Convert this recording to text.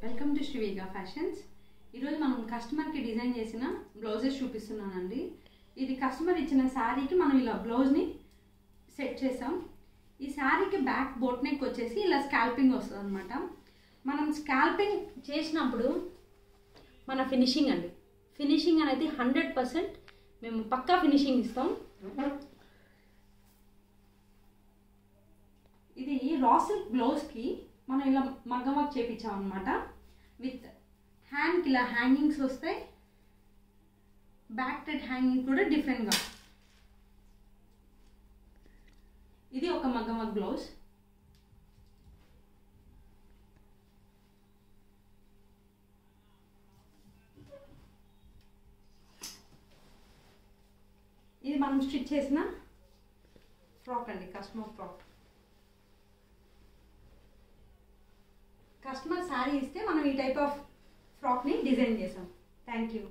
Welcome to శ్రీవేగా fashions. ఈరోజు మనం కస్టమర్కి డిజైన్ చేసిన బ్లౌజెస్ చూపిస్తున్నానండి. ఇది కస్టమర్ ఇచ్చిన శారీకి మనం ఇలా బ్లౌజ్ని సెట్ చేసాం. ఈ శారీకి బ్యాక్ బోట్ నెక్ వచ్చేసి ఇలా స్కాల్పింగ్ వస్తుంది అనమాట. మనం స్కాల్పింగ్ చేసినప్పుడు మన ఫినిషింగ్ అనేది 100% మేము పక్కా ఫినిషింగ్ ఇస్తాం. ఇది రా సిల్క్ బ్లౌజ్కి మనం ఇలా మగ్గం వర్క్ చేయించాం అనమాట. విత్ హ్యాండ్కి ఇలా హ్యాంగింగ్స్ వస్తాయి. బ్యాక్ టెడ్ హ్యాంగింగ్ కూడా డిఫరెంట్గా. ఇది ఒక మగ్గం వర్క్ బ్లౌజ్. ఇది మనం స్టిచ్ చేసిన ఫ్రాక్ అండి, కస్టమర్ ఫ్రాక్. కస్టమర్ శారీ ఇస్తే మనం ఈ టైప్ ఆఫ్ ఫ్రాక్ని డిజైన్ చేసాం. Thank you.